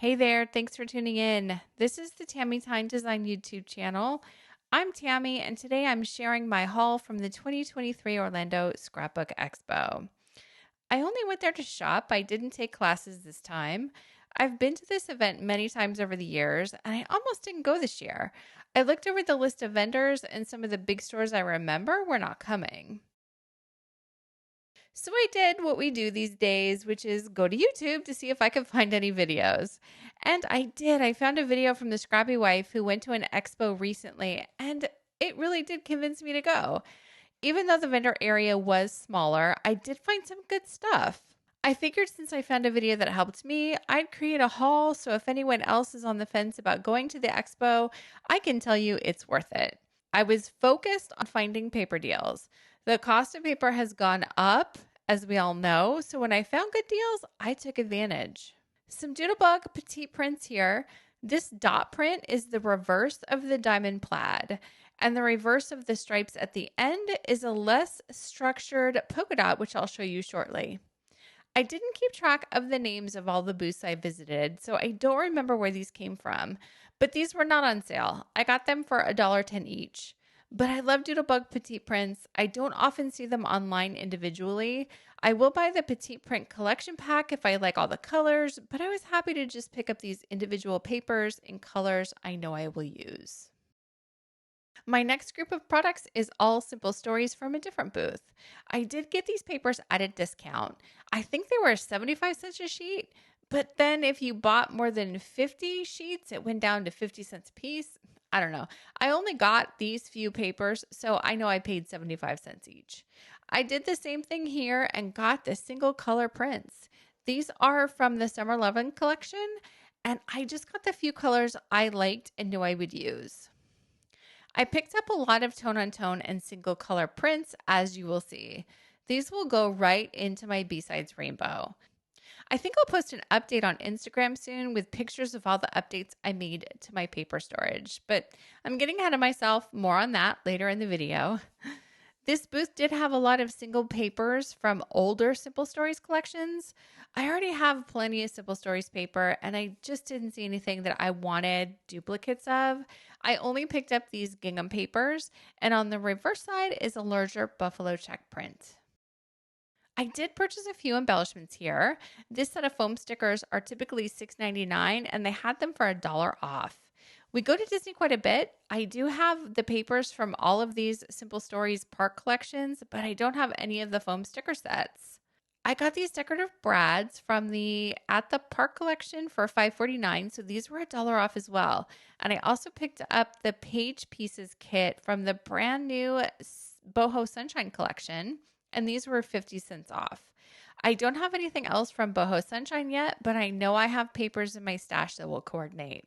Hey there, thanks for tuning in. This is the Tammy Tine Design YouTube channel. I'm Tammy, and today I'm sharing my haul from the 2023 Orlando Scrapbook Expo. I only went there to shop. I didn't take classes this time. I've been to this event many times over the years, and I almost didn't go this year. I looked over the list of vendors, and some of the big stores I remember were not coming. So I did what we do these days, which is go to YouTube to see if I could find any videos. And I did. I found a video from the Scrappy Wife who went to an expo recently, and it really did convince me to go. Even though the vendor area was smaller, I did find some good stuff. I figured since I found a video that helped me, I'd create a haul so if anyone else is on the fence about going to the expo, I can tell you it's worth it. I was focused on finding paper deals. The cost of paper has gone up, as we all know, so when I found good deals, I took advantage. Some Doodlebug petite prints here. This dot print is the reverse of the diamond plaid, and the reverse of the stripes at the end is a less structured polka dot, which I'll show you shortly. I didn't keep track of the names of all the booths I visited, so I don't remember where these came from, but these were not on sale. I got them for $1.10 each. But I love Doodlebug petite prints. I don't often see them online individually. I will buy the petite print collection pack if I like all the colors, but I was happy to just pick up these individual papers in colors I know I will use. My next group of products is all simple stories from a different booth. I did get these papers at a discount. I think they were 75 cents a sheet, but then if you bought more than 50 sheets, it went down to 50 cents a piece. I don't know. I only got these few papers, so I know I paid 75 cents each. I did the same thing here and got the single color prints. These are from the Summer Lovin' collection, and I just got the few colors I liked and knew I would use. I picked up a lot of tone on tone and single color prints, as you will see. These will go right into my B-Sides rainbow. I think I'll post an update on Instagram soon with pictures of all the updates I made to my paper storage, but I'm getting ahead of myself. More on that later in the video. This booth did have a lot of single papers from older Simple Stories collections. I already have plenty of Simple Stories paper, and I just didn't see anything that I wanted duplicates of. I only picked up these gingham papers, and on the reverse side is a larger buffalo check print. I did purchase a few embellishments here. This set of foam stickers are typically $6.99, and they had them for $1 off. We go to Disney quite a bit. I do have the papers from all of these Simple Stories park collections, but I don't have any of the foam sticker sets. I got these decorative brads from the At the Park collection for $5.49, so these were $1 off as well. And I also picked up the Page Pieces kit from the brand new Boho Sunshine collection, and these were 50 cents off. I don't have anything else from Boho Sunshine yet, but I know I have papers in my stash that will coordinate.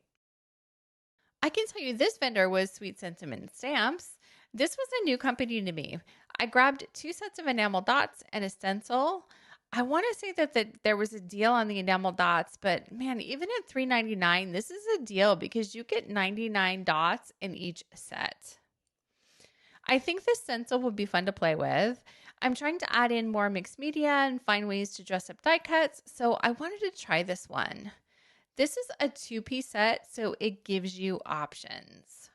I can tell you this vendor was Sweet Sentiment Stamps. This was a new company to me. I grabbed 2 sets of enamel dots and a stencil. I want to say that there was a deal on the enamel dots, but man, even at $3.99, this is a deal because you get 99 dots in each set. I think this stencil would be fun to play with. I'm trying to add in more mixed media and find ways to dress up die cuts, so I wanted to try this one. This is a 2-piece set, so it gives you options.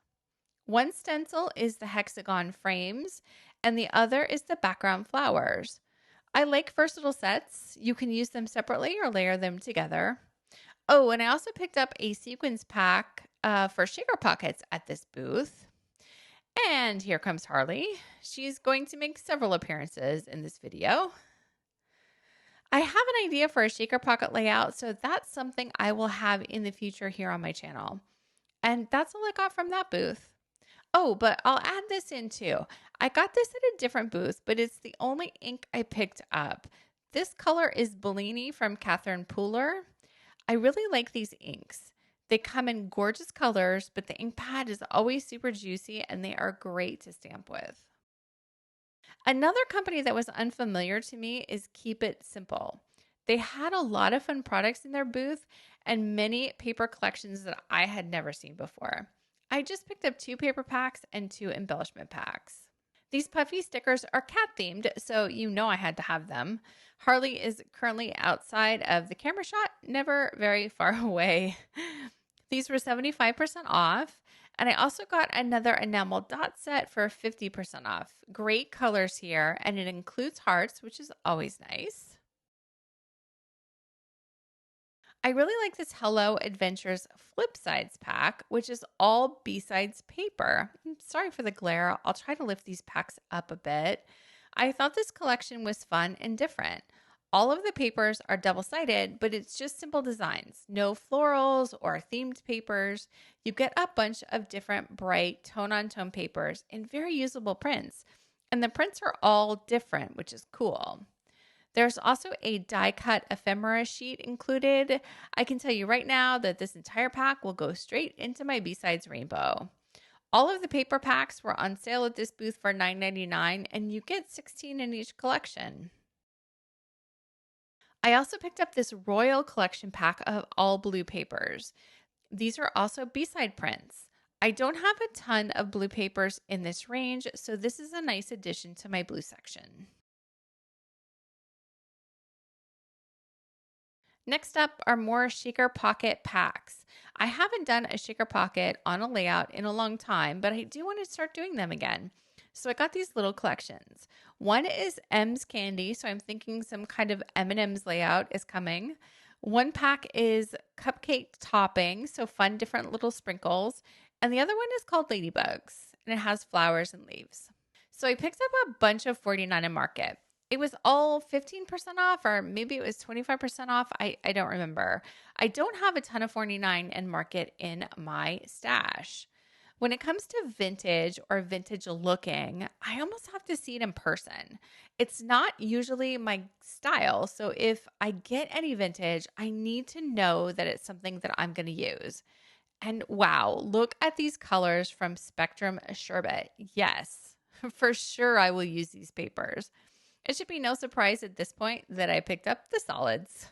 One stencil is the hexagon frames, and the other is the background flowers. I like versatile sets. You can use them separately or layer them together. Oh, and I also picked up a sequins pack for shaker pockets at this booth. And here comes Harley. She's going to make several appearances in this video. I have an idea for a shaker pocket layout, so that's something I will have in the future here on my channel. And that's all I got from that booth. Oh, but I'll add this in too. I got this at a different booth, but it's the only ink I picked up. This color is Bellini from Catherine Pooler. I really like these inks. They come in gorgeous colors, but the ink pad is always super juicy and they are great to stamp with. Another company that was unfamiliar to me is Keep It Simple. They had a lot of fun products in their booth and many paper collections that I had never seen before. I just picked up 2 paper packs and 2 embellishment packs. These puffy stickers are cat themed, so you know I had to have them. Harley is currently outside of the camera shot, never very far away. These were 75% off. And I also got another enamel dot set for 50% off. Great colors here, and it includes hearts, which is always nice. I really like this Hello Adventures Flip Sides pack, which is all B-sides paper. Sorry for the glare. I'll try to lift these packs up a bit. I thought this collection was fun and different. All of the papers are double-sided, but it's just simple designs. No florals or themed papers. You get a bunch of different bright tone-on-tone papers and very usable prints. And the prints are all different, which is cool. There's also a die cut ephemera sheet included. I can tell you right now that this entire pack will go straight into my B-Sides rainbow. All of the paper packs were on sale at this booth for $9.99, and you get 16 in each collection. I also picked up this Royal Collection pack of all blue papers. These are also B-side prints. I don't have a ton of blue papers in this range, so this is a nice addition to my blue section. Next up are more shaker pocket packs. I haven't done a shaker pocket on a layout in a long time, but I do want to start doing them again. So I got these little collections. One is M's candy, so I'm thinking some kind of M&M's layout is coming. One pack is cupcake topping, so fun different little sprinkles. And the other one is called Ladybugs, and it has flowers and leaves. So I picked up a bunch of 49 in Market. It was all 15% off, or maybe it was 25% off. I don't remember. I don't have a ton of 49 and Market in my stash. When it comes to vintage or vintage looking, I almost have to see it in person. It's not usually my style. So if I get any vintage, I need to know that it's something that I'm going to use. And wow, look at these colors from Spectrum Sherbet. Yes, for sure I will use these papers. It should be no surprise at this point that I picked up the solids.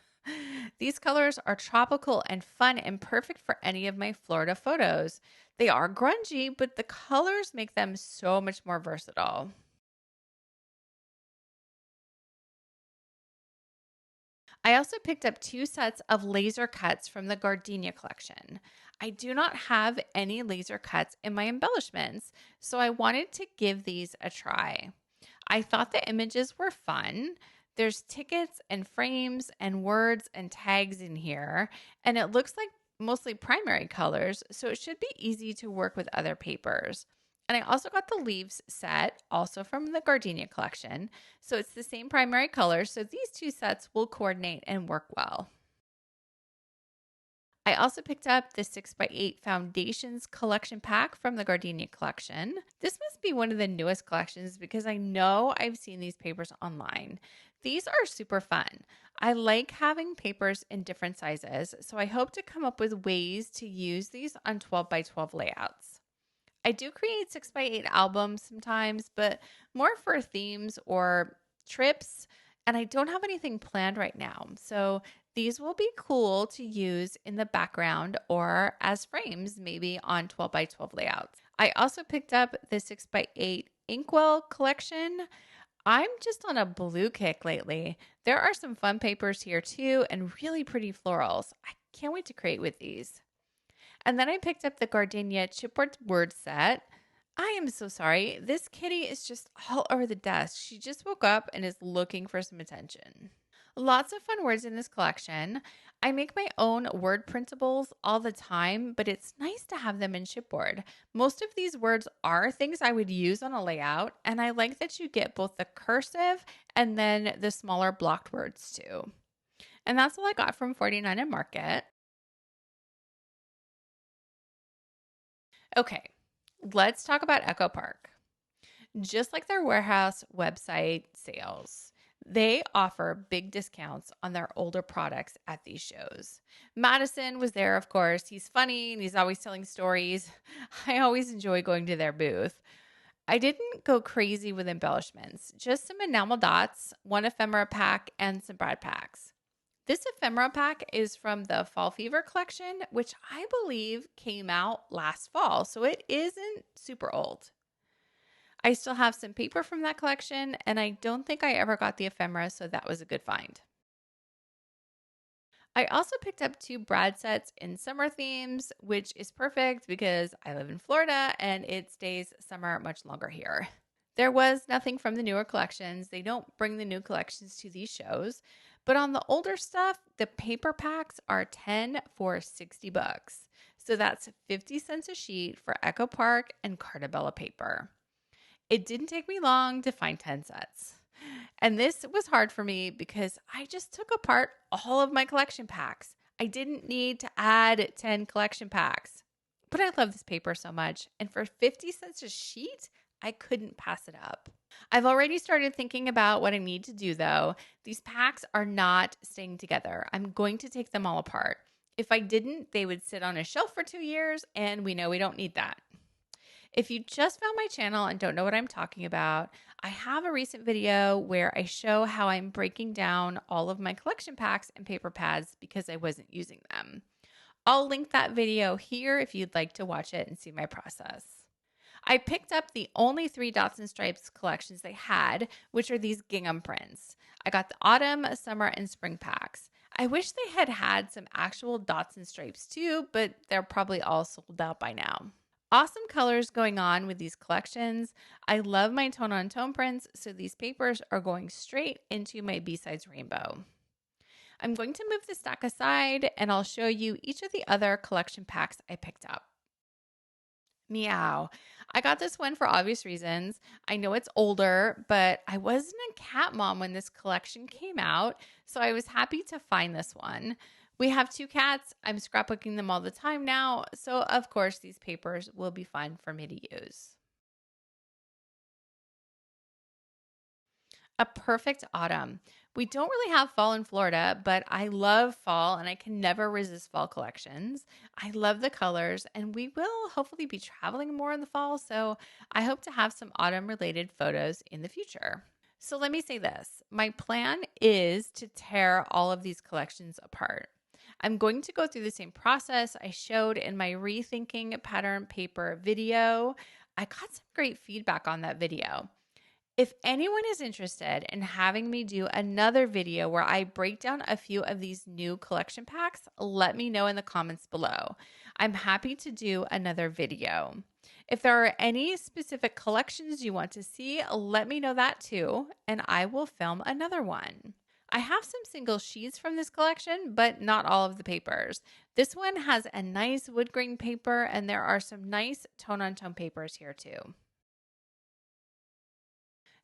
These colors are tropical and fun and perfect for any of my Florida photos. They are grungy, but the colors make them so much more versatile. I also picked up 2 sets of laser cuts from the Gardenia collection. I do not have any laser cuts in my embellishments, so I wanted to give these a try. I thought the images were fun. There's tickets and frames and words and tags in here, and it looks like mostly primary colors, so it should be easy to work with other papers. And I also got the leaves set, also from the Gardenia collection. So it's the same primary colors, so these 2 sets will coordinate and work well. I also picked up the 6x8 Foundations collection pack from the Gardenia collection. This must be one of the newest collections because I know I've seen these papers online. These are super fun. I like having papers in different sizes, so I hope to come up with ways to use these on 12x12 layouts. I do create 6x8 albums sometimes, but more for themes or trips, and I don't have anything planned right now. So these will be cool to use in the background or as frames, maybe on 12x12 layouts. I also picked up the 6x8 Inkwell collection. I'm just on a blue kick lately. There are some fun papers here too and really pretty florals. I can't wait to create with these. And then I picked up the Gardenia chipboard word set. I am so sorry. This kitty is just all over the desk. She just woke up and is looking for some attention. Lots of fun words in this collection. I make my own word printables all the time, but it's nice to have them in chipboard. Most of these words are things I would use on a layout, and I like that you get both the cursive and then the smaller blocked words too. And that's all I got from 49 and Market. Okay, let's talk about Echo Park. Just like their warehouse website sales, they offer big discounts on their older products at these shows. Madison was there, of course. He's funny and he's always telling stories. I always enjoy going to their booth. I didn't go crazy with embellishments, just some enamel dots, one ephemera pack, and some brad packs. This ephemera pack is from the Fall Fever collection, which I believe came out last fall, so it isn't super old. I still have some paper from that collection, and I don't think I ever got the ephemera, so that was a good find. I also picked up 2 brad sets in summer themes, which is perfect because I live in Florida and it stays summer much longer here. There was nothing from the newer collections. They don't bring the new collections to these shows. But on the older stuff, the paper packs are 10 for $60. So that's 50 cents a sheet for Echo Park and Cartabella paper. It didn't take me long to find 10 sets. And this was hard for me because I just took apart all of my collection packs. I didn't need to add 10 collection packs. But I love this paper so much. And for 50 cents a sheet, I couldn't pass it up. I've already started thinking about what I need to do, though. These packs are not staying together. I'm going to take them all apart. If I didn't, they would sit on a shelf for 2 years, and we know we don't need that. If you just found my channel and don't know what I'm talking about, I have a recent video where I show how I'm breaking down all of my collection packs and paper pads because I wasn't using them. I'll link that video here if you'd like to watch it and see my process. I picked up the only 3 Dots and Stripes collections they had, which are these gingham prints. I got the autumn, summer, and spring packs. I wish they had had some actual Dots and Stripes too, but they're probably all sold out by now. Awesome colors going on with these collections. I love my tone-on-tone prints, so these papers are going straight into my B-Sides rainbow. I'm going to move the stack aside, and I'll show you each of the other collection packs I picked up. Meow. I got this one for obvious reasons. I know it's older, but I wasn't a cat mom when this collection came out, so I was happy to find this one. We have 2 cats. I'm scrapbooking them all the time now, so of course these papers will be fun for me to use. A perfect autumn. We don't really have fall in Florida, but I love fall and I can never resist fall collections. I love the colors and we will hopefully be traveling more in the fall, so I hope to have some autumn related photos in the future. So let me say this. My plan is to tear all of these collections apart. I'm going to go through the same process I showed in my Rethinking Pattern Paper video. I got some great feedback on that video. If anyone is interested in having me do another video where I break down a few of these new collection packs, let me know in the comments below. I'm happy to do another video. If there are any specific collections you want to see, let me know that too, and I will film another one. I have some single sheets from this collection, but not all of the papers. This one has a nice wood grain paper, and there are some nice tone-on-tone papers here too.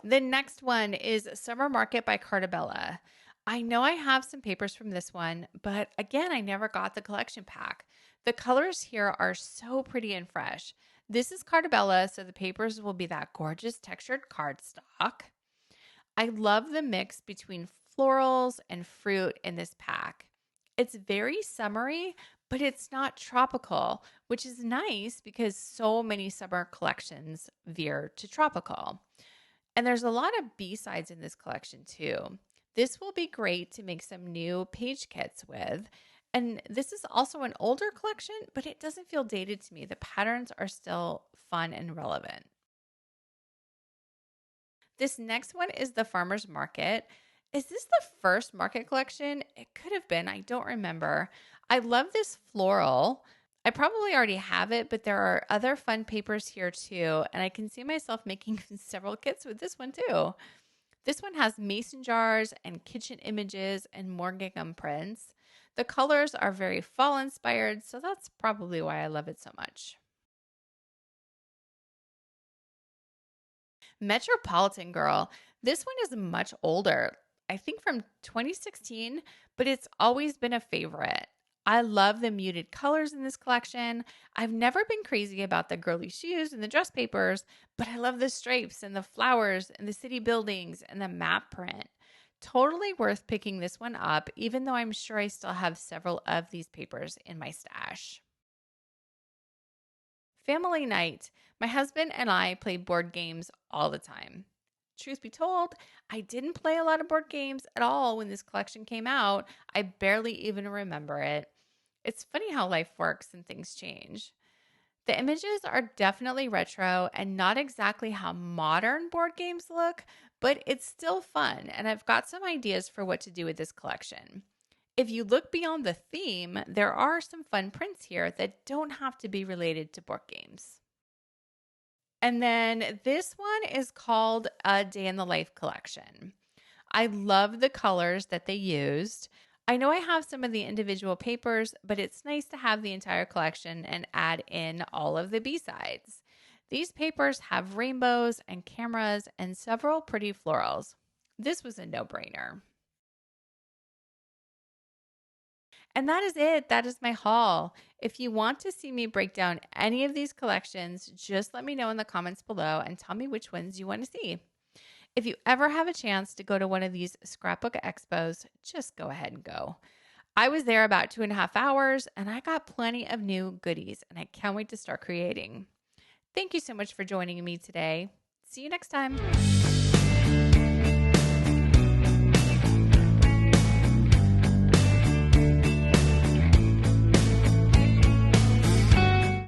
The next one is Summer Market by Cartabella. I know I have some papers from this one, but again, I never got the collection pack. The colors here are so pretty and fresh. This is Cartabella, so the papers will be that gorgeous textured cardstock. I love the mix between florals and fruit in this pack. It's very summery, but it's not tropical, which is nice because so many summer collections veer to tropical. And there's a lot of B-sides in this collection too. This will be great to make some new page kits with. And this is also an older collection, but it doesn't feel dated to me. The patterns are still fun and relevant. This next one is the Farmer's Market. Is this the first market collection? It could have been. I don't remember. I love this floral. I probably already have it, but there are other fun papers here too, and I can see myself making several kits with this one too. This one has mason jars and kitchen images and more gingham prints. The colors are very fall inspired, so that's probably why I love it so much. Metropolitan Girl. This one is much older. I think from 2016, but it's always been a favorite. I love the muted colors in this collection. I've never been crazy about the girly shoes and the dress papers, but I love the stripes and the flowers and the city buildings and the map print. Totally worth picking this one up, even though I'm sure I still have several of these papers in my stash. Family night. My husband and I play board games all the time. Truth be told, I didn't play a lot of board games at all when this collection came out. I barely even remember it. It's funny how life works and things change. The images are definitely retro and not exactly how modern board games look, but it's still fun, and I've got some ideas for what to do with this collection. If you look beyond the theme, there are some fun prints here that don't have to be related to board games. And then this one is called a Day in the Life collection. I love the colors that they used. I know I have some of the individual papers, but it's nice to have the entire collection and add in all of the B-sides. These papers have rainbows and cameras and several pretty florals. This was a no-brainer. And that is it. That is my haul. If you want to see me break down any of these collections, just let me know in the comments below and tell me which ones you want to see. If you ever have a chance to go to one of these scrapbook expos, just go ahead and go. I was there about 2.5 hours and I got plenty of new goodies and I can't wait to start creating. Thank you so much for joining me today. See you next time.